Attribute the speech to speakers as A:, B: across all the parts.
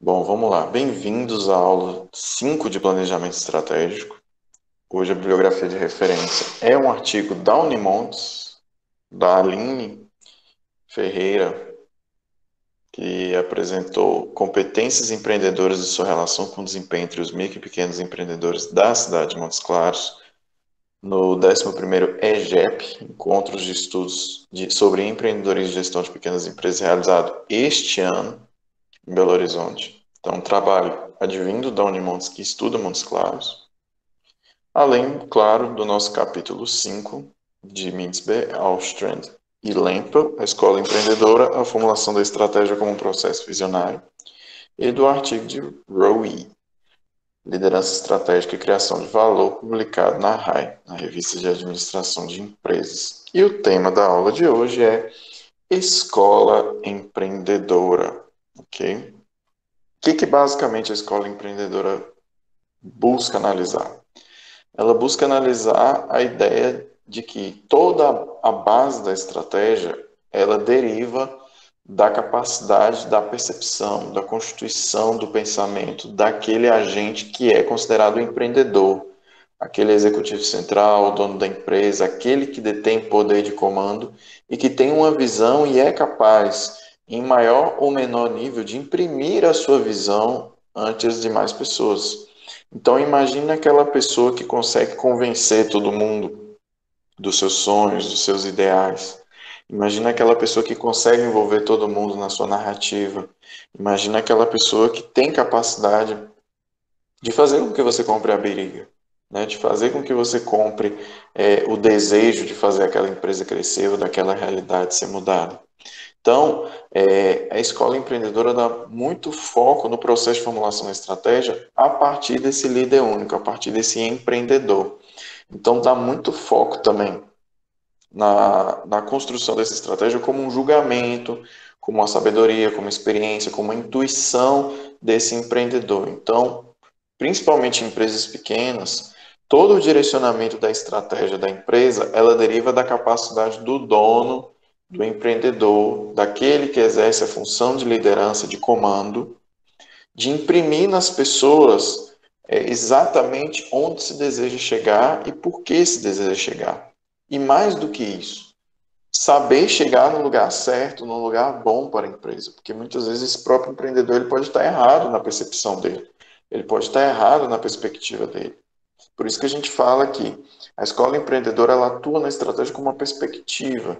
A: Bom, vamos lá. Bem-vindos à aula 5 de Planejamento Estratégico. Hoje a bibliografia de referência é um artigo da Unimontes, da Aline Ferreira, que apresentou competências empreendedoras e sua relação com o desempenho entre os micro e pequenos empreendedores da cidade de Montes Claros, no 11º EGEP, Encontros de Estudos sobre Empreendedorismo e Gestão de Pequenas Empresas, realizado este ano em Belo Horizonte. Então, um trabalho advindo da Unimontes, que estuda Montes Claros, além, claro, do nosso capítulo 5 de Mintzberg, Alstrand e Lempel, a Escola Empreendedora, a formulação da estratégia como um processo visionário, e do artigo de Rowe, Liderança Estratégica e Criação de Valor, publicado na RAI, na Revista de Administração de Empresas. E o tema da aula de hoje é Escola Empreendedora, ok? O que basicamente a escola empreendedora busca analisar? Ela busca analisar a ideia de que toda a base da estratégia ela deriva da capacidade da percepção, da constituição do pensamento daquele agente que é considerado empreendedor, aquele executivo central, o dono da empresa, aquele que detém poder de comando e que tem uma visão e é capaz, em maior ou menor nível, de imprimir a sua visão ante as demais pessoas. Então imagine aquela pessoa que consegue convencer todo mundo dos seus sonhos, dos seus ideais. Imagina aquela pessoa que consegue envolver todo mundo na sua narrativa. Imagina aquela pessoa que tem capacidade de fazer com que você compre a briga, né? De fazer com que você compre o desejo de fazer aquela empresa crescer ou daquela realidade ser mudada. Então, a escola empreendedora dá muito foco no processo de formulação da estratégia a partir desse líder único, a partir desse empreendedor. Então, dá muito foco também na construção dessa estratégia como um julgamento, como uma sabedoria, como uma experiência, como uma intuição desse empreendedor. Então, principalmente em empresas pequenas, todo o direcionamento da estratégia da empresa, ela deriva da capacidade do dono, do empreendedor, daquele que exerce a função de liderança, de comando, de imprimir nas pessoas exatamente onde se deseja chegar e por que se deseja chegar. E mais do que isso, saber chegar no lugar certo, no lugar bom para a empresa, porque muitas vezes esse próprio empreendedor ele pode estar errado na percepção dele, ele pode estar errado na perspectiva dele. Por isso que a gente fala que a escola empreendedora ela atua na estratégia como uma perspectiva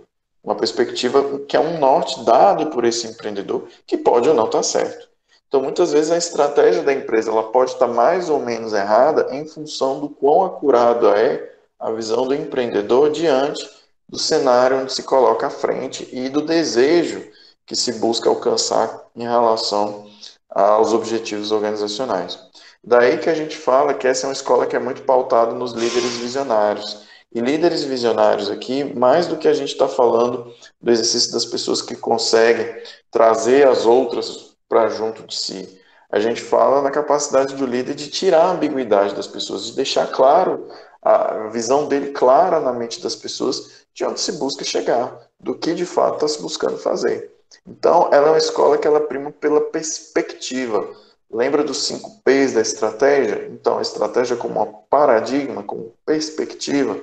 A: que é um norte dado por esse empreendedor, que pode ou não estar certo. Então, muitas vezes a estratégia da empresa ela pode estar mais ou menos errada em função do quão acurada é a visão do empreendedor diante do cenário onde se coloca à frente e do desejo que se busca alcançar em relação aos objetivos organizacionais. Daí que a gente fala que essa é uma escola que é muito pautada nos líderes visionários. E líderes visionários aqui, mais do que a gente está falando do exercício das pessoas que conseguem trazer as outras para junto de si. A gente fala na capacidade do líder de tirar a ambiguidade das pessoas, de deixar claro a visão dele clara na mente das pessoas de onde se busca chegar, do que de fato está se buscando fazer. Então, ela é uma escola que ela prima pela perspectiva. Lembra dos 5 P's da estratégia? Então, a estratégia como um paradigma, como perspectiva.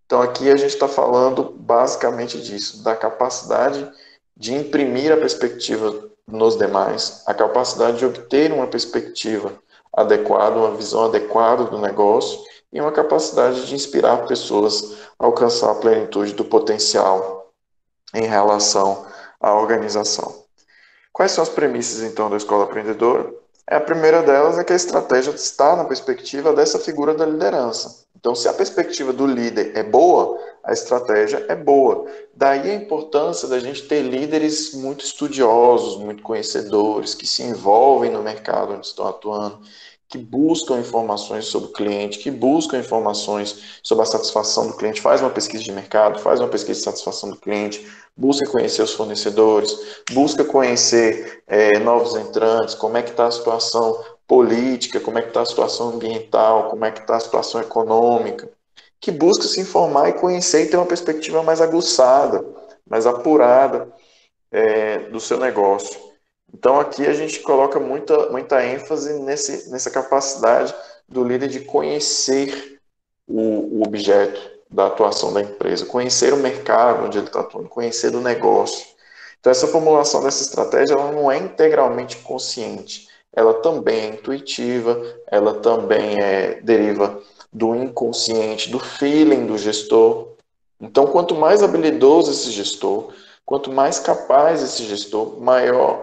A: Então, aqui a gente está falando basicamente disso, da capacidade de imprimir a perspectiva nos demais, a capacidade de obter uma perspectiva adequada, uma visão adequada do negócio e uma capacidade de inspirar pessoas a alcançar a plenitude do potencial em relação à organização. Quais são as premissas, então, da escola empreendedora? A primeira delas é que a estratégia está na perspectiva dessa figura da liderança. Então, se a perspectiva do líder é boa, a estratégia é boa. Daí a importância da gente ter líderes muito estudiosos, muito conhecedores, que se envolvem no mercado onde estão atuando, que buscam informações sobre o cliente, que buscam informações sobre a satisfação do cliente, faz uma pesquisa de mercado, faz uma pesquisa de satisfação do cliente, busca conhecer os fornecedores, busca conhecer novos entrantes, como é que está a situação política, como é que está a situação ambiental, como é que está a situação econômica, que busca se informar e conhecer e ter uma perspectiva mais aguçada, mais apurada do seu negócio. Então, aqui a gente coloca muita ênfase nessa capacidade do líder de conhecer o objeto da atuação da empresa, conhecer o mercado onde ele está atuando, conhecer o negócio. Então, essa formulação dessa estratégia ela não é integralmente consciente, ela também é intuitiva, ela também deriva do inconsciente, do feeling do gestor. Então, quanto mais habilidoso esse gestor, quanto mais capaz esse gestor,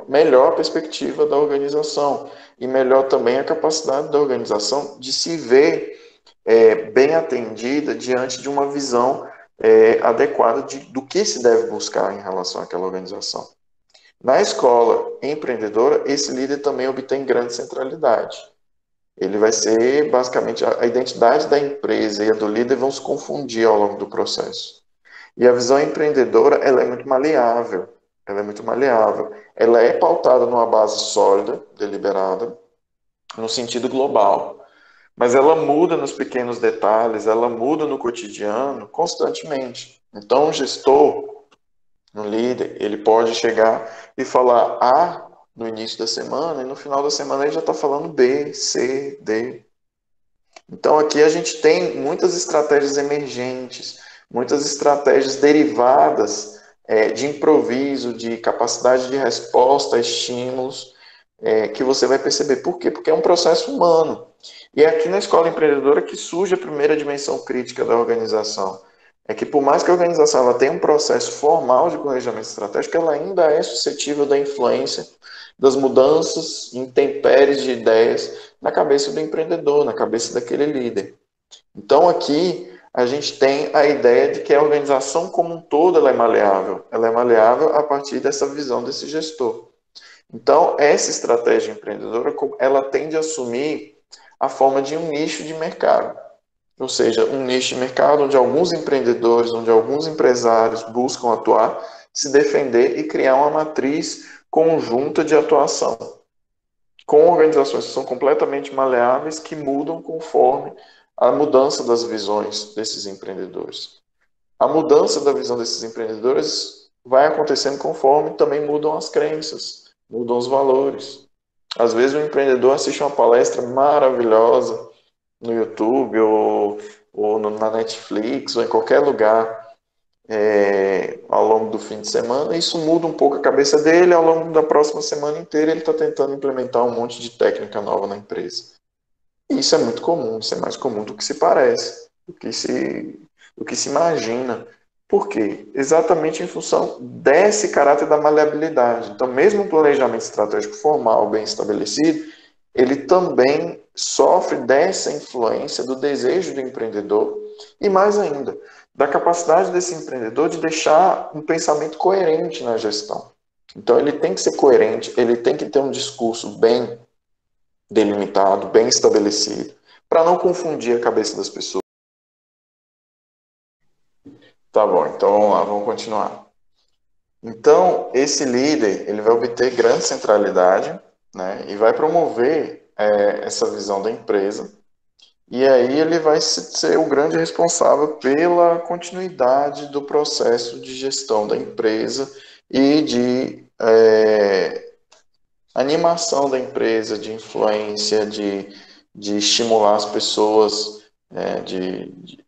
A: melhor a perspectiva da organização e melhor também a capacidade da organização de se ver bem atendida diante de uma visão adequada do que se deve buscar em relação àquela organização. Na escola empreendedora, esse líder também obtém grande centralidade. Ele vai ser, basicamente, a identidade da empresa e a do líder vão se confundir ao longo do processo. E a visão empreendedora, ela é muito maleável. Ela é muito maleável. Ela é pautada numa base sólida, deliberada, no sentido global. Mas ela muda nos pequenos detalhes, ela muda no cotidiano constantemente. Então, o gestor, o líder, ele pode chegar e falar A no início da semana e no final da semana ele já está falando B, C, D. Então, aqui a gente tem muitas estratégias emergentes, muitas estratégias derivadas de improviso, de capacidade de resposta a estímulos, que você vai perceber. Por quê? Porque é um processo humano. E é aqui na escola empreendedora que surge a primeira dimensão crítica da organização. É que por mais que a organização ela tenha um processo formal de planejamento estratégico, ela ainda é suscetível da influência das mudanças, intempéries de ideias na cabeça do empreendedor, na cabeça daquele líder. Então aqui a gente tem a ideia de que a organização como um todo ela é maleável. Ela é maleável a partir dessa visão desse gestor. Então, essa estratégia empreendedora, ela tende a assumir a forma de um nicho de mercado. Ou seja, um nicho de mercado onde alguns empreendedores, onde alguns empresários buscam atuar, se defender e criar uma matriz conjunta de atuação, com organizações que são completamente maleáveis, que mudam conforme a mudança das visões desses empreendedores. A mudança da visão desses empreendedores vai acontecendo conforme também mudam as crenças, mudam os valores. Às vezes o empreendedor assiste uma palestra maravilhosa no YouTube ou na Netflix ou em qualquer lugar ao longo do fim de semana, e isso muda um pouco a cabeça dele. Ao longo da próxima semana inteira ele está tentando implementar um monte de técnica nova na empresa. E isso é muito comum, isso é mais comum do que se parece, do que se imagina. Por quê? Exatamente em função desse caráter da maleabilidade. Então, mesmo um planejamento estratégico formal, bem estabelecido, ele também sofre dessa influência do desejo do empreendedor e, mais ainda, da capacidade desse empreendedor de deixar um pensamento coerente na gestão. Então, ele tem que ser coerente, ele tem que ter um discurso bem delimitado, bem estabelecido, para não confundir a cabeça das pessoas. Tá bom, então vamos lá, vamos continuar. Então, esse líder, ele vai obter grande centralidade, né, e vai promover essa visão da empresa, e aí ele vai ser o grande responsável pela continuidade do processo de gestão da empresa e de animação da empresa, de influência, de estimular as pessoas,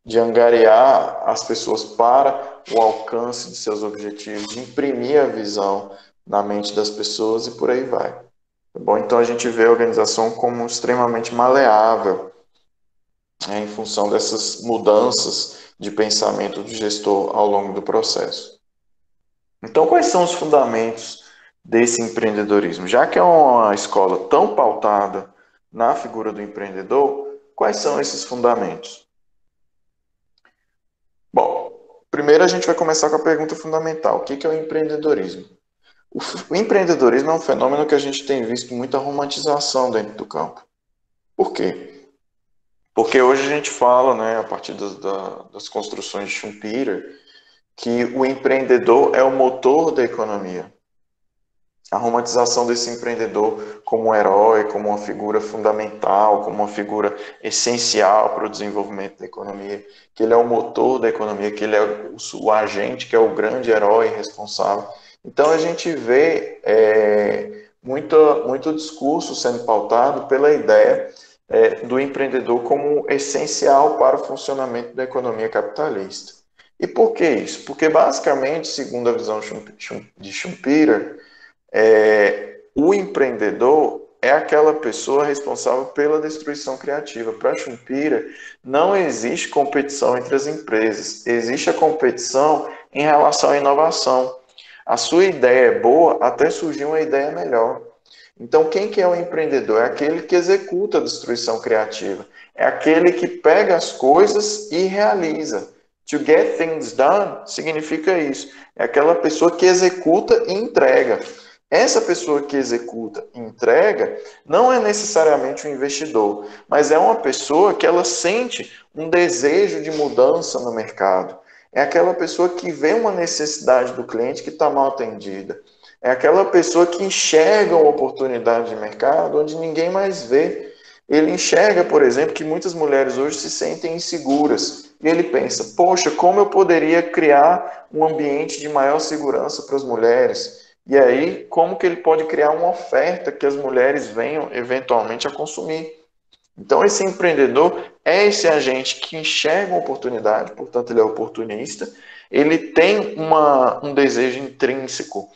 A: de angariar as pessoas para o alcance de seus objetivos, de imprimir a visão na mente das pessoas e por aí vai. Tá bom? Então a gente vê a organização como extremamente maleável, em função dessas mudanças de pensamento do gestor ao longo do processo. Então, quais são os fundamentos desse empreendedorismo? Já que é uma escola tão pautada na figura do empreendedor, quais são esses fundamentos? Bom, primeiro a gente vai começar com a pergunta fundamental: o que é o empreendedorismo? O empreendedorismo é um fenômeno que a gente tem visto muita romantização dentro do campo. Por quê? Porque hoje a gente fala, né, a partir das construções de Schumpeter, que o empreendedor é o motor da economia. A romantização desse empreendedor como um herói, como uma figura fundamental, como uma figura essencial para o desenvolvimento da economia, que ele é o motor da economia, que ele é o agente, que é o grande herói responsável. Então a gente vê muito discurso sendo pautado pela ideia do empreendedor como essencial para o funcionamento da economia capitalista. E por que isso? Porque, basicamente, segundo a visão de Schumpeter, o empreendedor é aquela pessoa responsável pela destruição criativa. Para Schumpeter, não existe competição entre as empresas, existe a competição em relação à inovação. A sua ideia é boa até surgir uma ideia melhor. Então, quem que é o empreendedor? É aquele que executa a destruição criativa. É aquele que pega as coisas e realiza. To get things done significa isso. É aquela pessoa que executa e entrega. Essa pessoa que executa e entrega não é necessariamente um investidor, mas é uma pessoa que ela sente um desejo de mudança no mercado. É aquela pessoa que vê uma necessidade do cliente que está mal atendida. É aquela pessoa que enxerga uma oportunidade de mercado onde ninguém mais vê. Ele enxerga, por exemplo, que muitas mulheres hoje se sentem inseguras. E ele pensa, poxa, como eu poderia criar um ambiente de maior segurança para as mulheres? E aí, como que ele pode criar uma oferta que as mulheres venham eventualmente a consumir? Então, esse empreendedor é esse agente que enxerga uma oportunidade, portanto, ele é oportunista, ele tem um desejo intrínseco,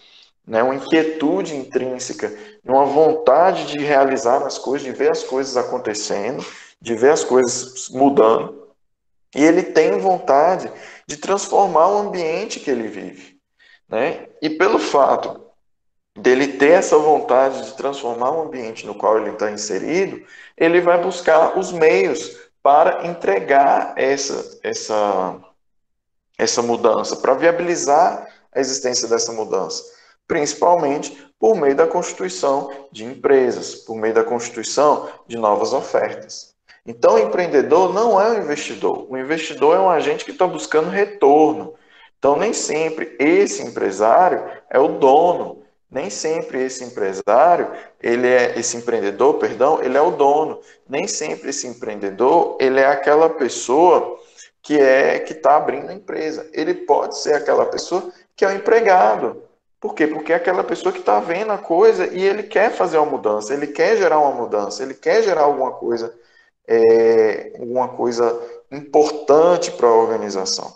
A: né, uma inquietude intrínseca, uma vontade de realizar as coisas, de ver as coisas acontecendo, de ver as coisas mudando, e ele tem vontade de transformar o ambiente que ele vive, né? E pelo fato dele ter essa vontade de transformar o ambiente no qual ele está inserido, ele vai buscar os meios para entregar essa mudança, para viabilizar a existência dessa mudança, principalmente por meio da constituição de empresas, por meio da constituição de novas ofertas. Então, o empreendedor não é um investidor. O investidor é um agente que está buscando retorno. Então, nem sempre esse empresário é o dono. Nem sempre esse empresário, esse empreendedor, perdão, ele é o dono. Nem sempre esse empreendedor, ele é aquela pessoa que está abrindo a empresa. Ele pode ser aquela pessoa que é o empregado. Por quê? Porque é aquela pessoa que está vendo a coisa e ele quer fazer uma mudança, ele quer gerar uma mudança, ele quer gerar alguma coisa importante para a organização.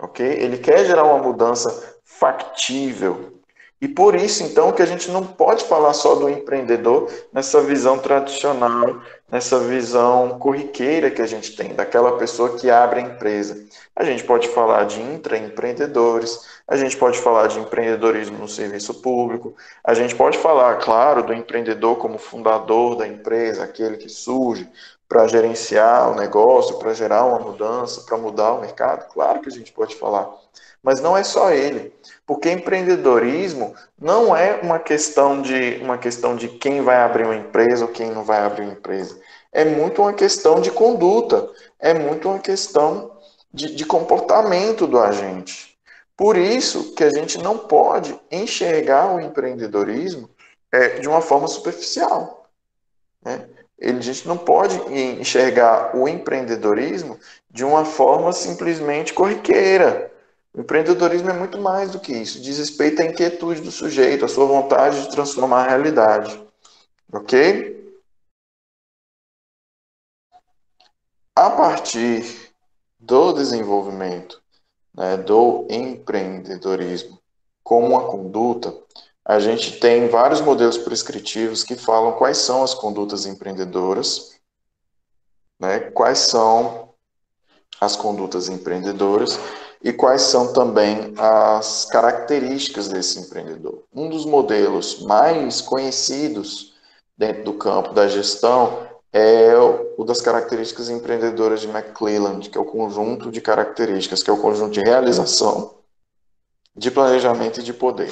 A: Ok? Ele quer gerar uma mudança factível. E por isso, então, que a gente não pode falar só do empreendedor nessa visão tradicional, nessa visão corriqueira que a gente tem, daquela pessoa que abre a empresa. A gente pode falar de intraempreendedores, a gente pode falar de empreendedorismo no serviço público, a gente pode falar, claro, do empreendedor como fundador da empresa, aquele que surge para gerenciar o negócio, para gerar uma mudança, para mudar o mercado. Claro que a gente pode falar, mas não é só ele. Porque empreendedorismo não é uma questão de quem vai abrir uma empresa ou quem não vai abrir uma empresa. É muito uma questão de conduta, é muito uma questão de comportamento do agente. Por isso que a gente não pode enxergar o empreendedorismo de uma forma superficial, né? A gente não pode enxergar o empreendedorismo de uma forma simplesmente corriqueira. O empreendedorismo é muito mais do que isso. Diz respeito à inquietude do sujeito, à sua vontade de transformar a realidade. Ok? A partir do desenvolvimento, né, do empreendedorismo como uma conduta, a gente tem vários modelos prescritivos que falam quais são as condutas empreendedoras, né, quais são as condutas empreendedoras e quais são também as características desse empreendedor. Um dos modelos mais conhecidos dentro do campo da gestão é o das características empreendedoras de McClelland, que é o conjunto de características, que é o conjunto de realização, de planejamento e de poder.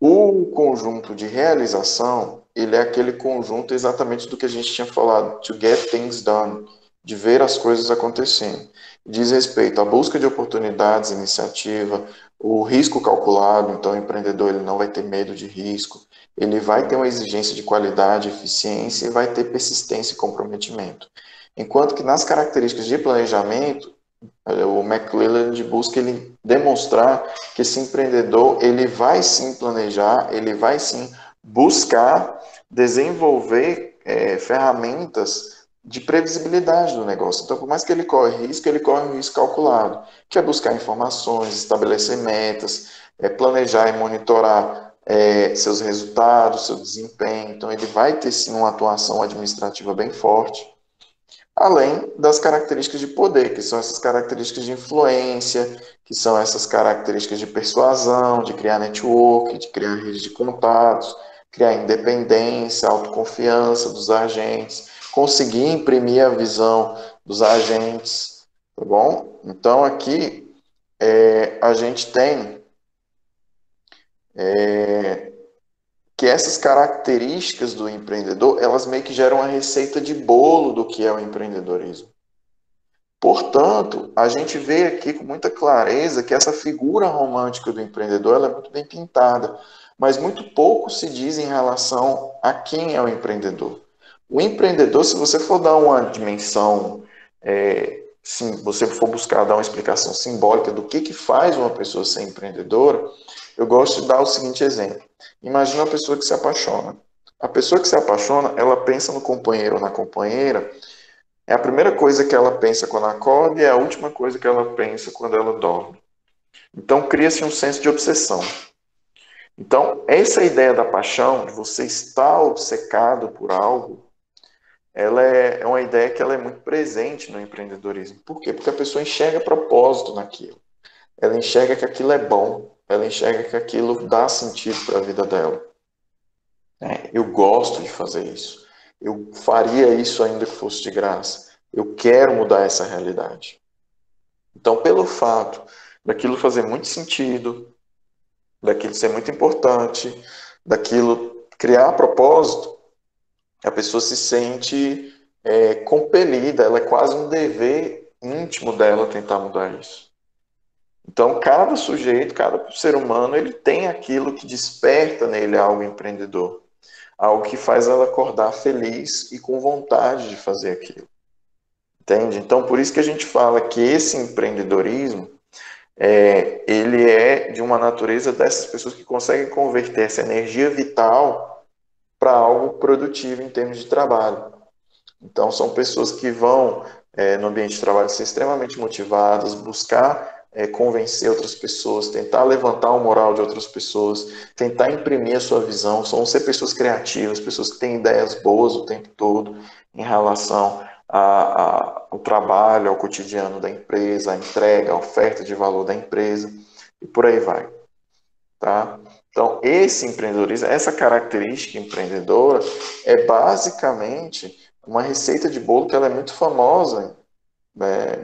A: O conjunto de realização, ele é aquele conjunto exatamente do que a gente tinha falado, to get things done, de ver as coisas acontecendo. Diz respeito à busca de oportunidades, iniciativa, o risco calculado, então o empreendedor ele não vai ter medo de risco, ele vai ter uma exigência de qualidade, eficiência e vai ter persistência e comprometimento. Enquanto que nas características de planejamento, o McClelland busca demonstrar que esse empreendedor ele vai sim planejar, ele vai sim buscar desenvolver ferramentas de previsibilidade do negócio. Então, por mais que ele corre um risco calculado, que é buscar informações, estabelecer metas, planejar e monitorar seus resultados, seu desempenho. Então, ele vai ter sim uma atuação administrativa bem forte, além das características de poder, que são essas características de influência, que são essas características de persuasão, de criar network, de criar rede de contatos, criar independência, autoconfiança dos agentes, conseguir imprimir a visão dos agentes, tá bom? Então aqui a gente tem que essas características do empreendedor, elas meio que geram uma receita de bolo do que é o empreendedorismo. Portanto, a gente vê aqui com muita clareza que essa figura romântica do empreendedor ela é muito bem pintada, mas muito pouco se diz em relação a quem é o empreendedor. O empreendedor, se você for dar uma dimensão, se você for buscar dar uma explicação simbólica do que faz uma pessoa ser empreendedora, eu gosto de dar o seguinte exemplo. Imagina uma pessoa que se apaixona. A pessoa que se apaixona, ela pensa no companheiro ou na companheira. É a primeira coisa que ela pensa quando acorda e é a última coisa que ela pensa quando ela dorme. Então, cria-se um senso de obsessão. Então, essa ideia da paixão, de você estar obcecado por algo, ela é uma ideia que ela é muito presente no empreendedorismo. Por quê? Porque a pessoa enxerga propósito naquilo. Ela enxerga que aquilo é bom. Ela enxerga que aquilo dá sentido para a vida dela. Eu gosto de fazer isso. Eu faria isso ainda que fosse de graça. Eu quero mudar essa realidade. Então, pelo fato daquilo fazer muito sentido, daquilo ser muito importante, daquilo criar propósito, a pessoa se sente compelida, ela é quase um dever íntimo dela tentar mudar isso. Então, cada sujeito, cada ser humano, ele tem aquilo que desperta nele algo empreendedor, algo que faz ela acordar feliz e com vontade de fazer aquilo. Entende? Então, por isso que a gente fala que esse empreendedorismo, ele é de uma natureza dessas pessoas que conseguem converter essa energia vital para algo produtivo em termos de trabalho. Então, são pessoas que vão, no ambiente de trabalho, ser extremamente motivadas, buscar convencer outras pessoas, tentar levantar o moral de outras pessoas, tentar imprimir a sua visão. São ser pessoas criativas, pessoas que têm ideias boas o tempo todo em relação ao trabalho, ao cotidiano da empresa, à entrega, à oferta de valor da empresa, e por aí vai. Tá? Então, esse empreendedorismo, essa característica empreendedora, é basicamente uma receita de bolo que ela é muito famosa,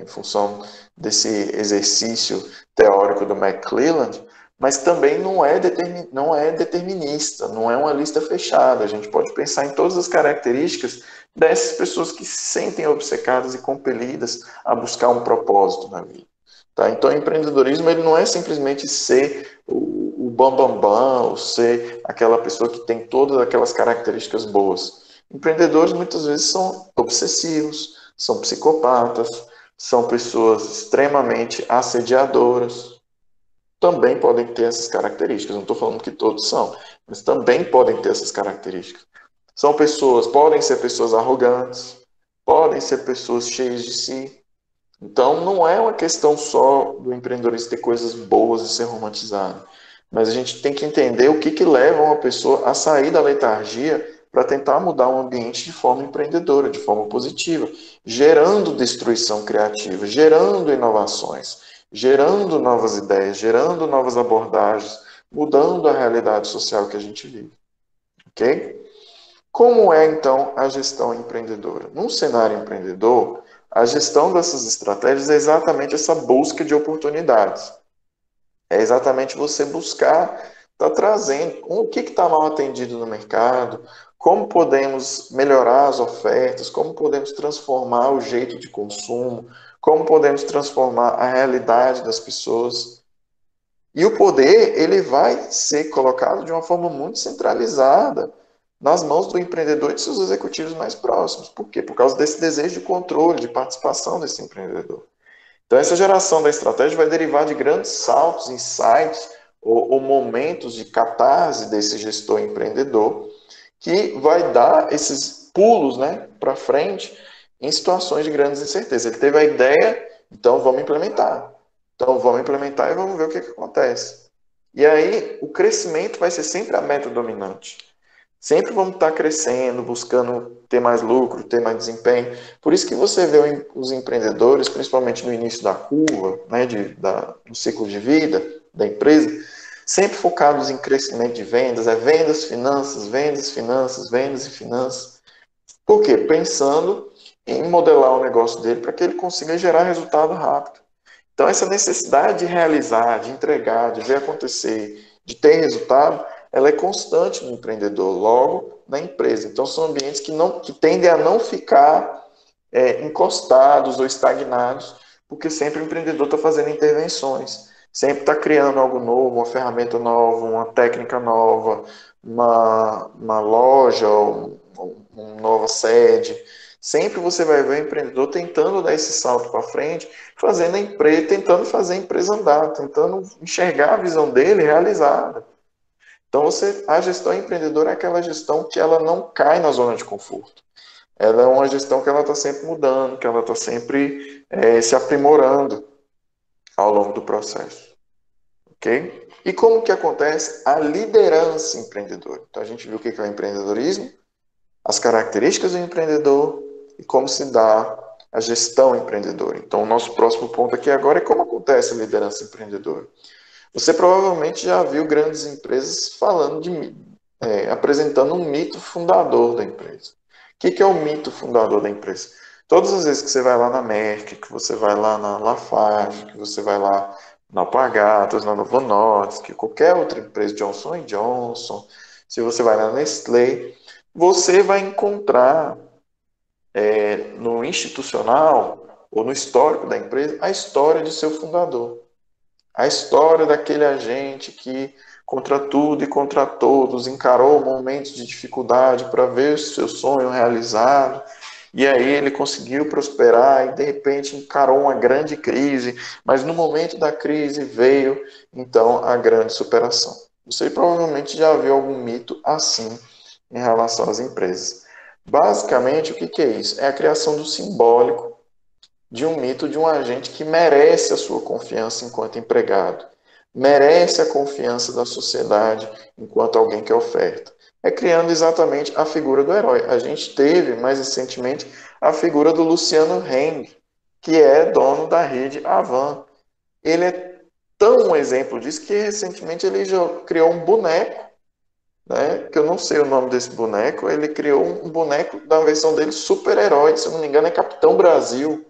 A: em função desse exercício teórico do McClelland, mas também não é determinista, não é uma lista fechada. A gente pode pensar em todas as características dessas pessoas que se sentem obcecadas e compelidas a buscar um propósito na vida. Tá? Então, o empreendedorismo ele não é simplesmente ser o bambambam, ou ser aquela pessoa que tem todas aquelas características boas. Empreendedores muitas vezes são obsessivos, são psicopatas, são pessoas extremamente assediadoras. Também podem ter essas características. Não estou falando que todos são, mas também podem ter essas características. Podem ser pessoas arrogantes, podem ser pessoas cheias de si. Então, não é uma questão só do empreendedorismo ter coisas boas e ser romantizado. Mas a gente tem que entender o que leva uma pessoa a sair da letargia para tentar mudar o ambiente de forma empreendedora, de forma positiva, gerando destruição criativa, gerando inovações, gerando novas ideias, gerando novas abordagens, mudando a realidade social que a gente vive. Ok? Como é, então, a gestão empreendedora? Num cenário empreendedor, a gestão dessas estratégias é exatamente essa busca de oportunidades. É exatamente você buscar, tá trazendo o que está mal atendido no mercado, como podemos melhorar as ofertas, como podemos transformar o jeito de consumo, como podemos transformar a realidade das pessoas. E o poder, ele vai ser colocado de uma forma muito centralizada nas mãos do empreendedor e de seus executivos mais próximos. Por quê? Por causa desse desejo de controle, de participação desse empreendedor. Então, essa geração da estratégia vai derivar de grandes saltos, insights, ou momentos de catarse desse gestor empreendedor que vai dar esses pulos, né, para frente em situações de grandes incertezas. Ele teve a ideia, então vamos implementar. Então vamos implementar e vamos ver o que acontece. E aí o crescimento vai ser sempre a meta dominante. Sempre vamos estar crescendo, buscando ter mais lucro, ter mais desempenho. Por isso que você vê os empreendedores, principalmente no início da curva, né, do ciclo de vida da empresa, sempre focados em crescimento de vendas, vendas, finanças, vendas, finanças, vendas e finanças. Por quê? Pensando em modelar o negócio dele para que ele consiga gerar resultado rápido. Então, essa necessidade de realizar, de entregar, de ver acontecer, de ter resultado, ela é constante no empreendedor, logo na empresa. Então, são ambientes que tendem a não ficar encostados ou estagnados, porque sempre o empreendedor está fazendo intervenções, sempre está criando algo novo, uma ferramenta nova, uma técnica nova, uma loja, uma nova sede. Sempre você vai ver o empreendedor tentando dar esse salto para frente, fazendo a empresa, tentando fazer a empresa andar, tentando enxergar a visão dele realizada. Então, a gestão empreendedora é aquela gestão que ela não cai na zona de conforto. Ela é uma gestão que ela está sempre mudando, que ela está sempre se aprimorando ao longo do processo. Ok? E como que acontece a liderança empreendedora? Então, a gente viu o que é o empreendedorismo, as características do empreendedor e como se dá a gestão empreendedora. Então, o nosso próximo ponto aqui agora é como acontece a liderança empreendedora. Você provavelmente já viu grandes empresas apresentando um mito fundador da empresa. O que é o mito fundador da empresa? Todas as vezes que você vai lá na Merck, que você vai lá na Lafarge, que você vai lá na Alpargatas, na Novo Nordisk, que qualquer outra empresa, Johnson Johnson, se você vai na Nestlé, você vai encontrar no institucional ou no histórico da empresa a história de seu fundador. A história daquele agente que, contra tudo e contra todos, encarou momentos de dificuldade para ver o seu sonho realizado. E aí ele conseguiu prosperar e, de repente, encarou uma grande crise. Mas no momento da crise veio, então, a grande superação. Você provavelmente já viu algum mito assim em relação às empresas. Basicamente, o que é isso? É a criação do simbólico de um mito de um agente que merece a sua confiança enquanto empregado, merece a confiança da sociedade enquanto alguém que oferta. É criando exatamente a figura do herói. A gente teve, mais recentemente, a figura do Luciano Heng, que é dono da rede Avan. Ele é tão um exemplo disso que recentemente ele já criou um boneco, né, que eu não sei o nome desse boneco, ele criou um boneco da versão dele super-herói, se eu não me engano é Capitão Brasil.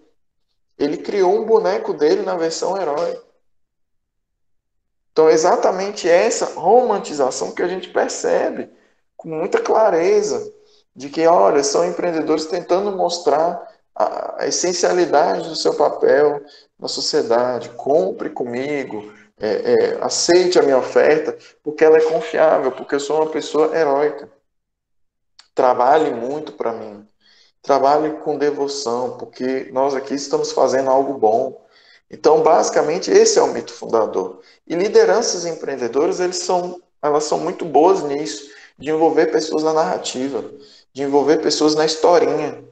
A: Ele criou um boneco dele na versão herói. Então, é exatamente essa romantização que a gente percebe com muita clareza de que, olha, são empreendedores tentando mostrar a essencialidade do seu papel na sociedade. Compre comigo, aceite a minha oferta, porque ela é confiável, porque eu sou uma pessoa heróica. Trabalhe muito para mim. Trabalhe com devoção, porque nós aqui estamos fazendo algo bom. Então, basicamente, esse é o mito fundador. E lideranças empreendedoras, elas são muito boas nisso, de envolver pessoas na narrativa, de envolver pessoas na historinha.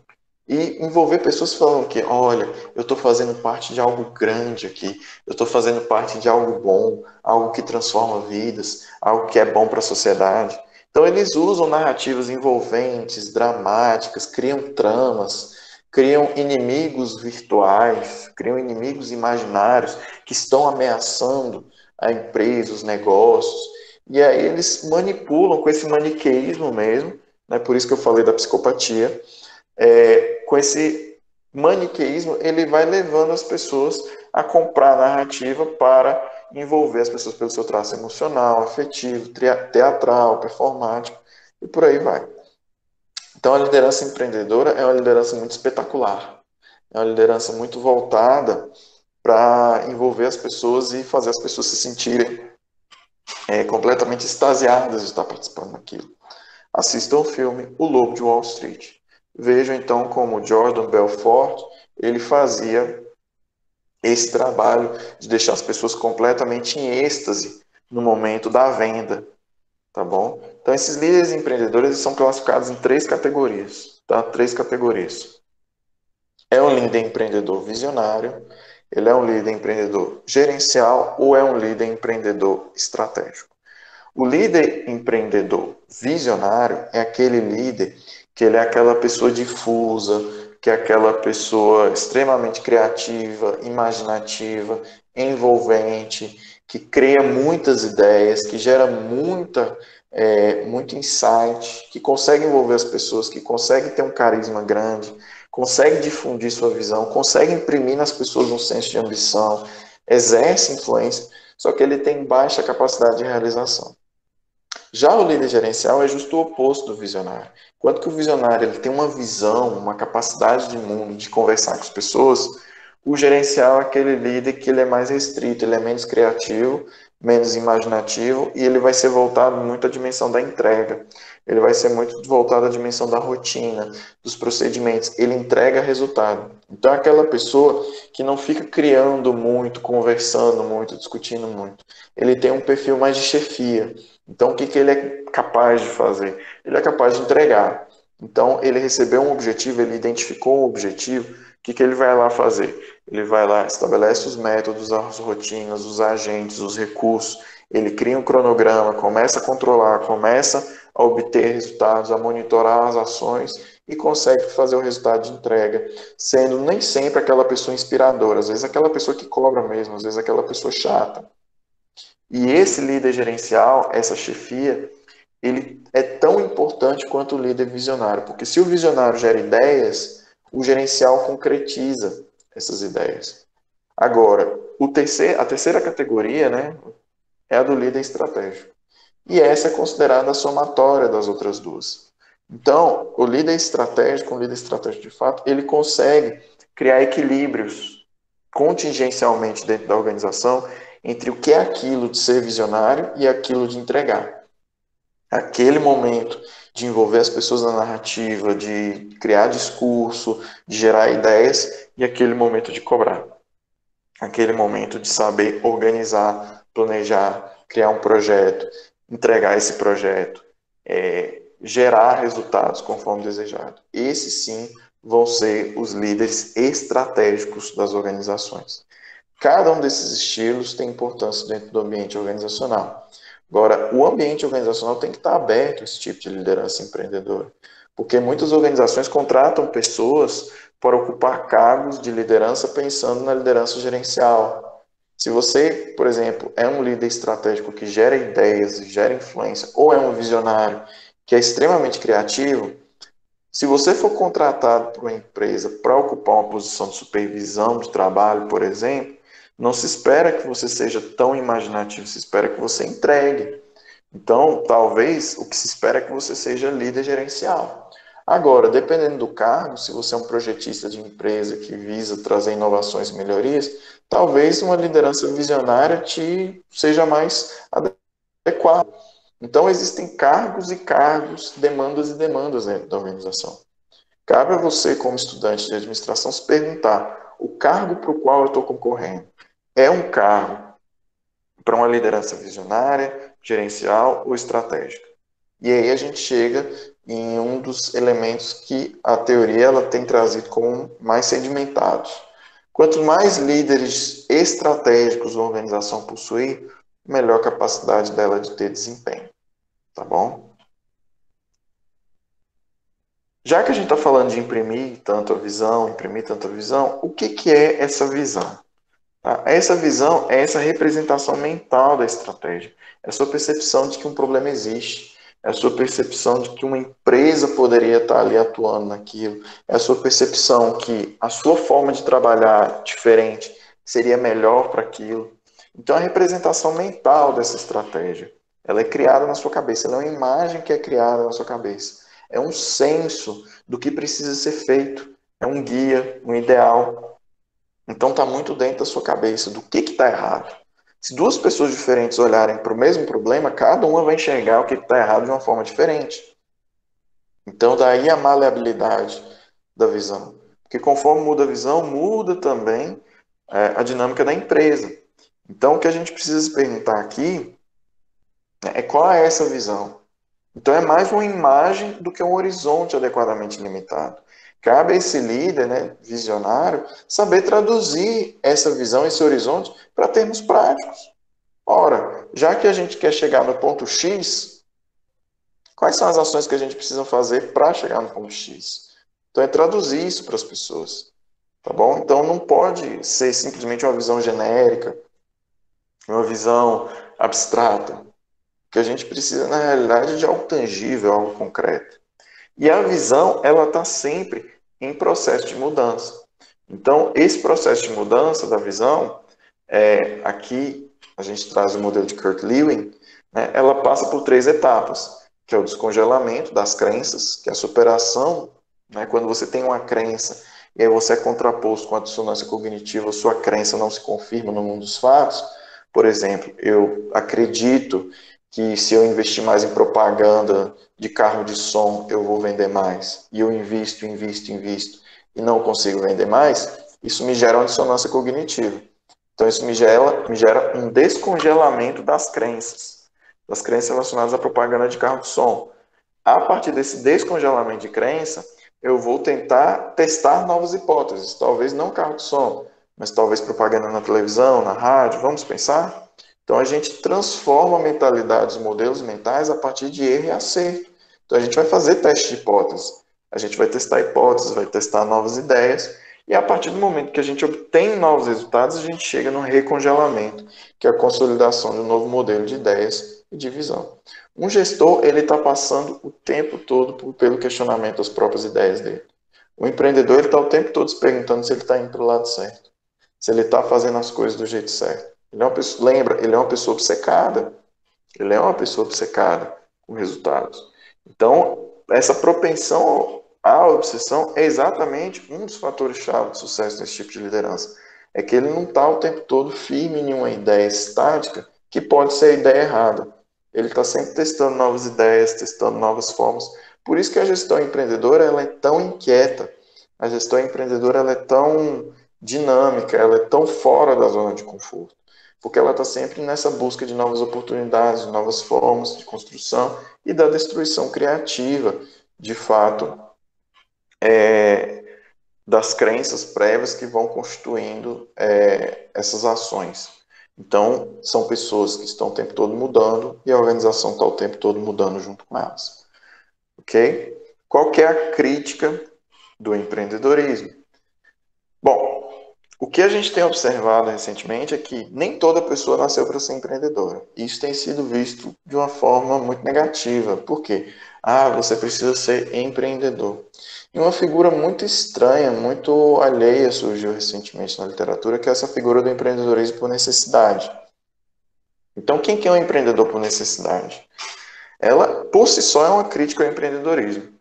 A: E envolver pessoas falando que, olha, eu estou fazendo parte de algo grande aqui, eu estou fazendo parte de algo bom, algo que transforma vidas, algo que é bom para a sociedade. Então eles usam narrativas envolventes, dramáticas, criam tramas, criam inimigos virtuais, criam inimigos imaginários que estão ameaçando a empresa, os negócios. E aí eles manipulam com esse maniqueísmo mesmo, né? Por isso que eu falei da psicopatia, com esse maniqueísmo, ele vai levando as pessoas a comprar a narrativa para envolver as pessoas pelo seu traço emocional, afetivo, teatral, performático e por aí vai. Então, a liderança empreendedora é uma liderança muito espetacular, é uma liderança muito voltada para envolver as pessoas e fazer as pessoas se sentirem completamente extasiadas de estar participando daquilo. Assistam o filme O Lobo de Wall Street. Vejam então como Jordan Belfort ele fazia esse trabalho de deixar as pessoas completamente em êxtase no momento da venda, tá bom? Então, esses líderes empreendedores eles são classificados em três categorias, tá? Três categorias. É um líder empreendedor visionário, ele é um líder empreendedor gerencial ou é um líder empreendedor estratégico. O líder empreendedor visionário é aquele líder que ele é aquela pessoa difusa, que é aquela pessoa extremamente criativa, imaginativa, envolvente, que cria muitas ideias, que gera muito insight, que consegue envolver as pessoas, que consegue ter um carisma grande, consegue difundir sua visão, consegue imprimir nas pessoas um senso de ambição, exerce influência, só que ele tem baixa capacidade de realização. Já o líder gerencial é justo o oposto do visionário. Enquanto que o visionário ele tem uma visão, uma capacidade de mundo, de conversar com as pessoas, o gerencial é aquele líder que ele é mais restrito, ele é menos criativo, menos imaginativo e ele vai ser voltado muito à dimensão da entrega. Ele vai ser muito voltado à dimensão da rotina, dos procedimentos. Ele entrega resultado. Então é aquela pessoa que não fica criando muito, conversando muito, discutindo muito. Ele tem um perfil mais de chefia. Então, o que, que ele é capaz de fazer? Ele é capaz de entregar. Então, ele recebeu um objetivo, ele identificou um objetivo, o que, que ele vai lá fazer? Ele vai lá, estabelece os métodos, as rotinas, os agentes, os recursos, ele cria um cronograma, começa a controlar, começa a obter resultados, a monitorar as ações e consegue fazer o resultado de entrega, sendo nem sempre aquela pessoa inspiradora, às vezes aquela pessoa que cobra mesmo, às vezes aquela pessoa chata. E esse líder gerencial, essa chefia, ele é tão importante quanto o líder visionário, porque se o visionário gera ideias, o gerencial concretiza essas ideias. Agora, a terceira categoria, né, é a do líder estratégico. E essa é considerada a somatória das outras duas. Então, um líder estratégico de fato, ele consegue criar equilíbrios contingencialmente dentro da organização entre o que é aquilo de ser visionário e aquilo de entregar. Aquele momento de envolver as pessoas na narrativa, de criar discurso, de gerar ideias e aquele momento de cobrar. Aquele momento de saber organizar, planejar, criar um projeto, entregar esse projeto, gerar resultados conforme desejado. Esses sim vão ser os líderes estratégicos das organizações. Cada um desses estilos tem importância dentro do ambiente organizacional. Agora, o ambiente organizacional tem que estar aberto a esse tipo de liderança empreendedora, porque muitas organizações contratam pessoas para ocupar cargos de liderança pensando na liderança gerencial. Se você, por exemplo, é um líder estratégico que gera ideias, gera influência, ou é um visionário que é extremamente criativo, se você for contratado por uma empresa para ocupar uma posição de supervisão de trabalho, por exemplo, não se espera que você seja tão imaginativo, se espera que você entregue. Então, talvez o que se espera é que você seja líder gerencial. Agora, dependendo do cargo, se você é um projetista de empresa que visa trazer inovações e melhorias, talvez uma liderança visionária te seja mais adequada. Então, existem cargos e cargos, demandas e demandas dentro da organização. Cabe a você, como estudante de administração, se perguntar: o cargo para o qual eu estou concorrendo é um cargo para uma liderança visionária, gerencial ou estratégica? E aí a gente chega em um dos elementos que a teoria ela tem trazido como mais sedimentados. Quanto mais líderes estratégicos a organização possuir, melhor capacidade dela de ter desempenho. Tá bom? Já que a gente está falando de imprimir tanto a visão, o que, que é essa visão? Tá? Essa visão é essa representação mental da estratégia. É a sua percepção de que um problema existe. É a sua percepção de que uma empresa poderia estar ali atuando naquilo. É a sua percepção que a sua forma de trabalhar diferente seria melhor para aquilo. Então, a representação mental dessa estratégia, ela é criada na sua cabeça. Ela é uma imagem que é criada na sua cabeça. É um senso do que precisa ser feito. É um guia, um ideal. Então está muito dentro da sua cabeça do que está errado. Se duas pessoas diferentes olharem para o mesmo problema, cada uma vai enxergar o que está errado de uma forma diferente. Então daí a maleabilidade da visão. Porque conforme muda a visão, muda também a dinâmica da empresa. Então o que a gente precisa se perguntar aqui Qual é essa visão? Então é mais uma imagem do que um horizonte adequadamente limitado. Cabe a esse líder, né, visionário, saber traduzir essa visão, esse horizonte, para termos práticos. Ora, já que a gente quer chegar no ponto X, quais são as ações que a gente precisa fazer para chegar no ponto X? Então é traduzir isso para as pessoas, tá bom? Então não pode ser simplesmente uma visão genérica, uma visão abstrata, que a gente precisa, na realidade, de algo tangível, algo concreto. E a visão, ela está sempre em processo de mudança. Então, esse processo de mudança da visão, aqui a gente traz o modelo de Kurt Lewin, né, ela passa por 3 etapas, que é o descongelamento das crenças, que é a superação, né, quando você tem uma crença e aí você é contraposto com a dissonância cognitiva, sua crença não se confirma no mundo dos fatos. Por exemplo, eu acredito que se eu investir mais em propaganda de carro de som, eu vou vender mais. E eu invisto, invisto, invisto e não consigo vender mais, isso me gera uma dissonância cognitiva. Então, isso me gera um descongelamento das crenças relacionadas à propaganda de carro de som. A partir desse descongelamento de crença, eu vou tentar testar novas hipóteses. Talvez não carro de som, mas talvez propaganda na televisão, na rádio. Vamos pensar? Então, a gente transforma mentalidades, modelos mentais a partir de erro e acerto. Então, a gente vai fazer teste de hipóteses. A gente vai testar hipóteses, vai testar novas ideias. E a partir do momento que a gente obtém novos resultados, a gente chega no recongelamento, que é a consolidação de um novo modelo de ideias e de visão. Um gestor, ele está passando o tempo todo pelo questionamento das próprias ideias dele. O empreendedor, ele está o tempo todo se perguntando se ele está indo para o lado certo, se ele está fazendo as coisas do jeito certo. Ele é uma pessoa, lembra, ele é uma pessoa obcecada. Ele é uma pessoa obcecada com resultados. Então, essa propensão à obsessão é exatamente um dos fatores-chave de sucesso nesse tipo de liderança. É que ele não está o tempo todo firme em uma ideia estática, que pode ser a ideia errada. Ele está sempre testando novas ideias, testando novas formas. Por isso que a gestão empreendedora ela é tão inquieta. A gestão empreendedora ela é tão dinâmica, ela é tão fora da zona de conforto. Porque ela está sempre nessa busca de novas oportunidades, de novas formas de construção e da destruição criativa, de fato, das crenças prévias que vão constituindo essas ações. Então, são pessoas que estão o tempo todo mudando e a organização está o tempo todo mudando junto com elas. Ok? Qual que é a crítica do empreendedorismo? Bom, o que a gente tem observado recentemente é que nem toda pessoa nasceu para ser empreendedora. Isso tem sido visto de uma forma muito negativa. Por quê? Ah, você precisa ser empreendedor. E uma figura muito estranha, muito alheia surgiu recentemente na literatura, que é essa figura do empreendedorismo por necessidade. Então, quem que é um empreendedor por necessidade? Ela, por si só, é uma crítica ao empreendedorismo.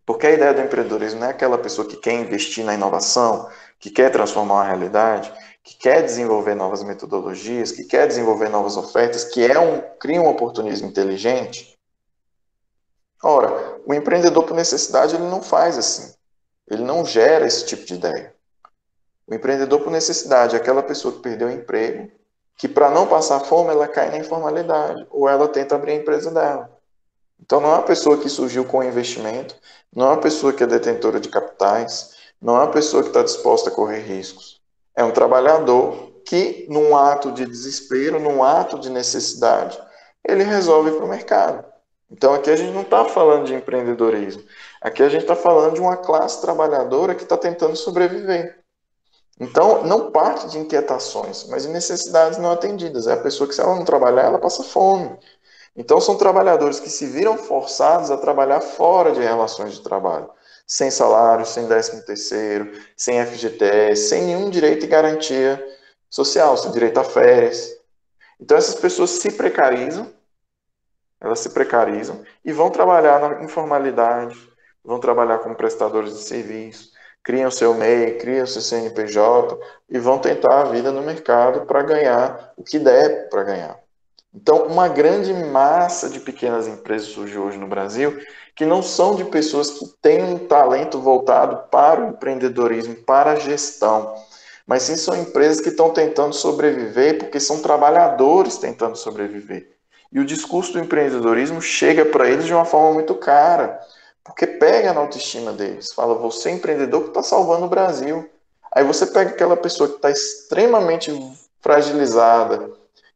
A: Porque a ideia do empreendedorismo não é aquela pessoa que quer investir na inovação, que quer transformar uma realidade, que quer desenvolver novas metodologias, que quer desenvolver novas ofertas, que cria um oportunismo inteligente. Ora, o empreendedor por necessidade ele não faz assim. Ele não gera esse tipo de ideia. O empreendedor por necessidade é aquela pessoa que perdeu o emprego, que para não passar fome ela cai na informalidade, ou ela tenta abrir a empresa dela. Então, não é uma pessoa que surgiu com investimento, não é uma pessoa que é detentora de capitais, não é uma pessoa que está disposta a correr riscos. É um trabalhador que, num ato de desespero, num ato de necessidade, ele resolve ir para o mercado. Então, aqui a gente não está falando de empreendedorismo. Aqui a gente está falando de uma classe trabalhadora que está tentando sobreviver. Então, não parte de inquietações, mas de necessidades não atendidas. É a pessoa que, se ela não trabalhar, ela passa fome. Então, são trabalhadores que se viram forçados a trabalhar fora de relações de trabalho, sem salário, sem 13º, sem FGTS, sem nenhum direito e garantia social, sem direito a férias. Então, essas pessoas se precarizam, elas se precarizam e vão trabalhar na informalidade, vão trabalhar como prestadores de serviço, criam seu MEI, criam seu CNPJ e vão tentar a vida no mercado para ganhar o que der para ganhar. Então, uma grande massa de pequenas empresas surgiu hoje no Brasil que não são de pessoas que têm um talento voltado para o empreendedorismo, para a gestão, mas sim são empresas que estão tentando sobreviver porque são trabalhadores tentando sobreviver. E o discurso do empreendedorismo chega para eles de uma forma muito cara, porque pega na autoestima deles. Fala, você é empreendedor que está salvando o Brasil. Aí você pega aquela pessoa que está extremamente fragilizada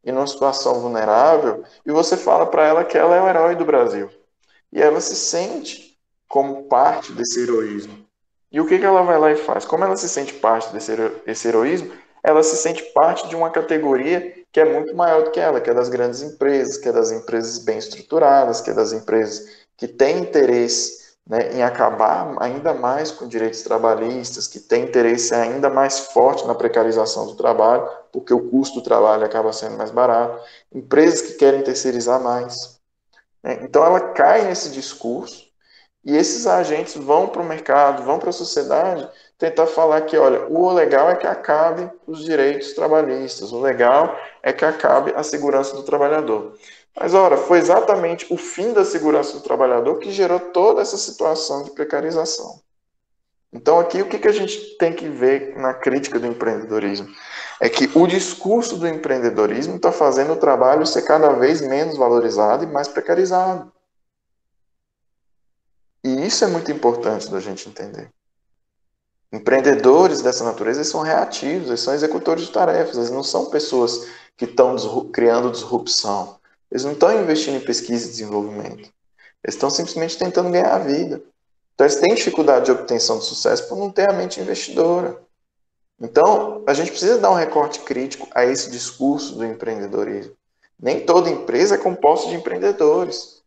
A: e numa situação vulnerável e você fala para ela que ela é o herói do Brasil. E ela se sente como parte desse heroísmo. E o que ela vai lá e faz? Como ela se sente parte desse heroísmo, ela se sente parte de uma categoria que é muito maior do que ela, que é das grandes empresas, que é das empresas bem estruturadas, que é das empresas que têm interesse, né, em acabar ainda mais com direitos trabalhistas, que têm interesse ainda mais forte na precarização do trabalho, porque o custo do trabalho acaba sendo mais barato, empresas que querem terceirizar mais, né? Então ela cai nesse discurso e esses agentes vão para o mercado, vão para a sociedade tentar falar que, olha, o legal é que acabe os direitos trabalhistas, o legal é que acabe a segurança do trabalhador. Mas, ora, foi exatamente o fim da segurança do trabalhador que gerou toda essa situação de precarização. Então, aqui, o que a gente tem que ver na crítica do empreendedorismo? É que o discurso do empreendedorismo está fazendo o trabalho ser cada vez menos valorizado e mais precarizado. E isso é muito importante da gente entender. Empreendedores dessa natureza, eles são reativos, eles são executores de tarefas, eles não são pessoas que estão criando disrupção. Eles não estão investindo em pesquisa e desenvolvimento. Eles estão simplesmente tentando ganhar a vida. Então, eles têm dificuldade de obtenção de sucesso por não ter a mente investidora. Então, a gente precisa dar um recorte crítico a esse discurso do empreendedorismo. Nem toda empresa é composta de empreendedores.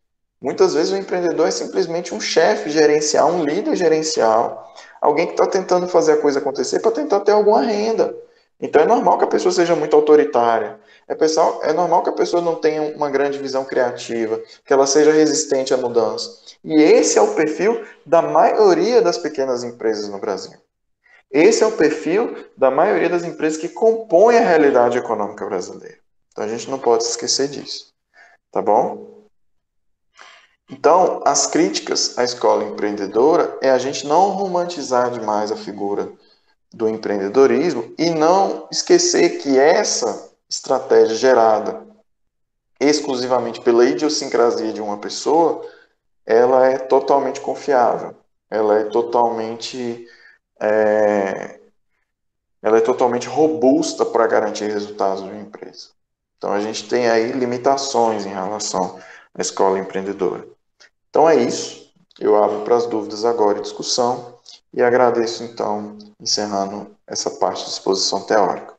A: Muitas vezes o empreendedor é simplesmente um chefe gerencial, um líder gerencial, alguém que está tentando fazer a coisa acontecer para tentar ter alguma renda. Então é normal que a pessoa seja muito autoritária. É normal que a pessoa não tenha uma grande visão criativa, que ela seja resistente à mudança. E esse é o perfil da maioria das pequenas empresas no Brasil. Esse é o perfil da maioria das empresas que compõem a realidade econômica brasileira. Então a gente não pode se esquecer disso, tá bom? Então, as críticas à escola empreendedora é a gente não romantizar demais a figura do empreendedorismo e não esquecer que essa estratégia gerada exclusivamente pela idiosincrasia de uma pessoa, ela é totalmente confiável, ela é totalmente é, ela é totalmente robusta para garantir resultados de uma empresa. Então a gente tem aí limitações em relação à escola empreendedora. Então é isso. Eu abro para as dúvidas agora e discussão e agradeço então, encerrando essa parte de exposição teórica.